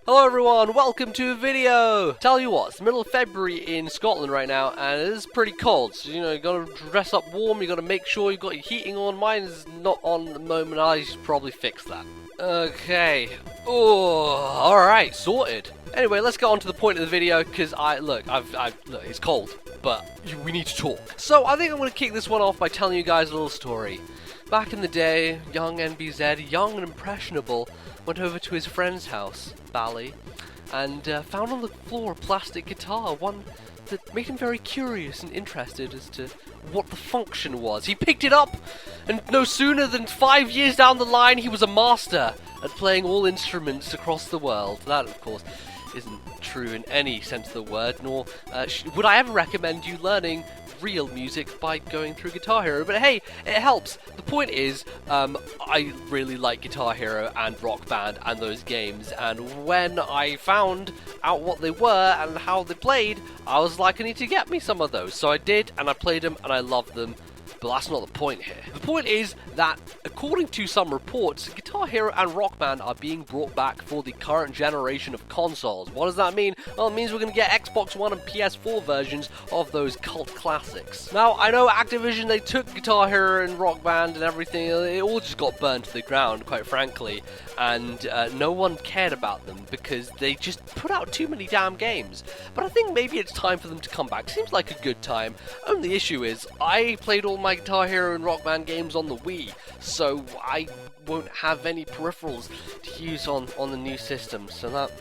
Hello everyone, welcome to a video! Tell you what, it's the middle of February in Scotland right now, and it is pretty cold, so you gotta dress up warm, you gotta make sure you've got your heating on. Mine is not on at the moment, I should probably fix that. Okay. Oh, alright, sorted. Anyway, let's get on to the point of the video, because look, it's cold, but we need to talk. So, I think I'm gonna kick this one off by telling you guys a little story. Back in the day, young NBZ, young and impressionable, went over to his friend's house, Bally, and found on the floor a plastic guitar, one that made him very curious and interested as to what the function was. He picked it up, and no sooner than 5 years down the line, he was a master at playing all instruments across the world. That, of course, isn't true in any sense of the word, nor would I ever recommend you learning real music by going through Guitar Hero, but hey, it helps. The point is, I really like Guitar Hero and Rock Band and those games, and when I found out what they were and how they played, I was like, I need to get me some of those. So I did, and I played them, and I loved them. But that's not the point here. The point is that, according to some reports, Guitar Hero and Rock Band are being brought back for the current generation of consoles. What does that mean? Well, it means we're going to get Xbox One and PS4 versions of those cult classics. Now, I know Activision, they took Guitar Hero and Rock Band and everything, it all just got burned to the ground, quite frankly, and no one cared about them because they just put out too many damn games. But I think maybe it's time for them to come back. Seems like a good time. Only issue is, I played all my Guitar Hero and Rock Band games on the Wii, so I won't have any peripherals to use on the new system, so that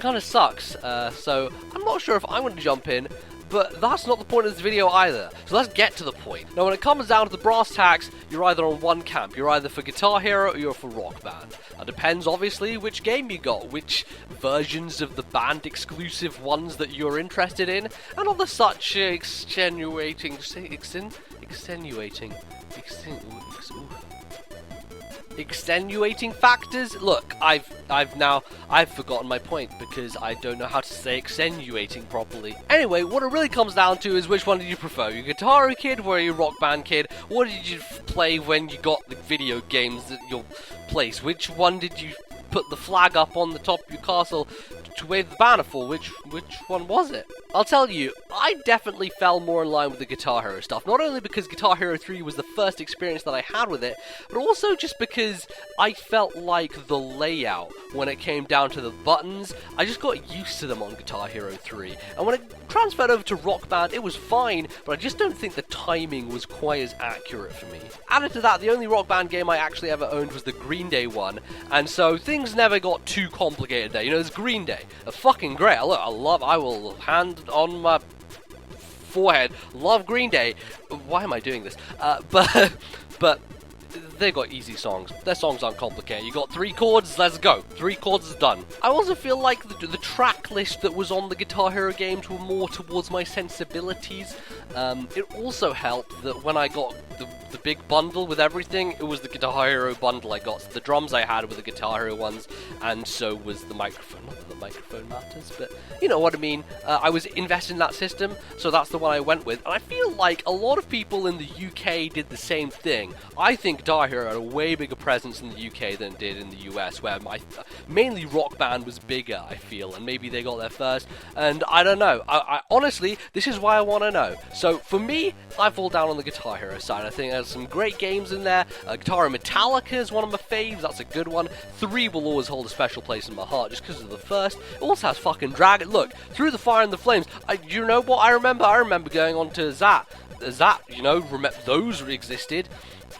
kind of sucks. So I'm not sure if I'm going to jump in, but that's not the point of this video either. So let's get to the point. Now when it comes down to the brass tacks, you're either on one camp. You're either for Guitar Hero or you're for Rock Band. That depends obviously which game you got, which versions of the band exclusive ones that you're interested in, and other such extenuating factors. Look, I've forgotten my point because I don't know how to say extenuating properly. Anyway, what it really comes down to is which one did you prefer? You Guitar Hero kid or you Rock Band kid? What did you play when you got the video games at your place? Which one did you put the flag up on the top of your castle to wave the banner for? Which one was it? I'll tell you, I definitely fell more in line with the Guitar Hero stuff, not only because Guitar Hero 3 was the first experience that I had with it, but also just because I felt like the layout, when it came down to the buttons, I just got used to them on Guitar Hero 3, and when it transferred over to Rock Band, it was fine, but I just don't think the timing was quite as accurate for me. Added to that, the only Rock Band game I actually ever owned was the Green Day one, and so things never got too complicated there. There's Green Day, a fucking great, look, I will hand on my forehead, love Green Day. Why am I doing this? But they got easy songs. Their songs aren't complicated. You got 3 chords, let's go. 3 chords is done. I also feel like the track list that was on the Guitar Hero games were more towards my sensibilities. It also helped that when I got the big bundle with everything, it was the Guitar Hero bundle I got. So the drums I had were the Guitar Hero ones, and so was the microphone. Not that the microphone matters, but you know what I mean. I was invested in that system, so that's the one I went with. And I feel like a lot of people in the UK did the same thing. I think Guitar Hero had a way bigger presence in the UK than it did in the US, where mainly Rock Band was bigger, I feel, and maybe they got there first, and I don't know. I honestly, this is why I want to know. So for me, I fall down on the Guitar Hero side. I think there's some great games in there. Guitar Hero Metallica is one of my faves, that's a good one. 3 will always hold a special place in my heart just because of the first. It also has fucking Dragon. Look, Through the Fire and the Flames. You know what I remember? I remember going on to Zap, those existed.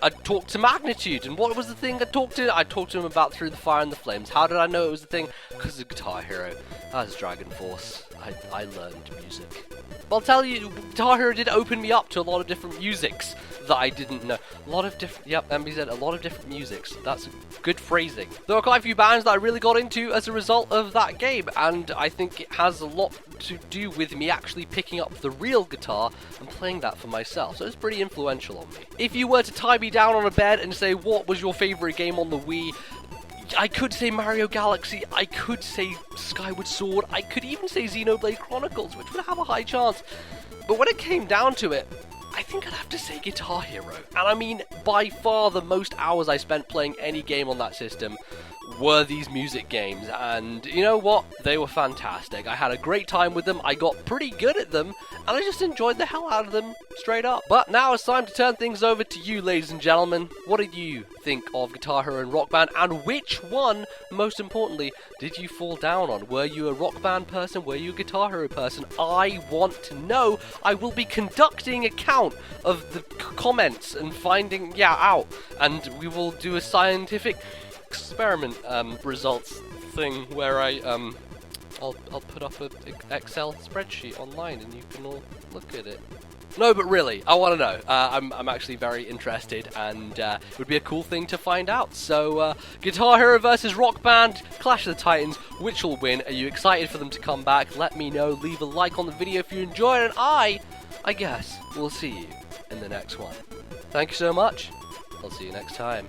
I talked to Magnitude, and what was the thing I talked to? I talked to him about Through the Fire and the Flames. How did I know it was the thing? Because of Guitar Hero. That was Dragon Force. I learned music. I'll tell you, Guitar Hero did open me up to a lot of different musics that I didn't know. A lot of different musics. That's good phrasing. There are quite a few bands that I really got into as a result of that game, and I think it has a lot to do with me actually picking up the real guitar and playing that for myself, so it's pretty influential on me. If you were to tie me down on a bed and say, what was your favorite game on the Wii? I could say Mario Galaxy, I could say Skyward Sword, I could even say Xenoblade Chronicles, which would have a high chance. But when it came down to it, I think I'd have to say Guitar Hero. And I mean, by far the most hours I spent playing any game on that system were these music games, and you know what? They were fantastic. I had a great time with them, I got pretty good at them, and I just enjoyed the hell out of them, straight up. But now it's time to turn things over to you, ladies and gentlemen. What did you think of Guitar Hero and Rock Band, and which one, most importantly, did you fall down on? Were you a Rock Band person? Were you a Guitar Hero person? I want to know. I will be conducting a count of the comments and finding out, and we will do a scientific experiment results thing where I'll put up an Excel spreadsheet online and you can all look at it. No, but really, I want to know. I'm actually very interested, and it would be a cool thing to find out. So, Guitar Hero versus Rock Band, Clash of the Titans, which will win? Are you excited for them to come back? Let me know. Leave a like on the video if you enjoyed, and I guess we'll see you in the next one. Thank you so much. I'll see you next time.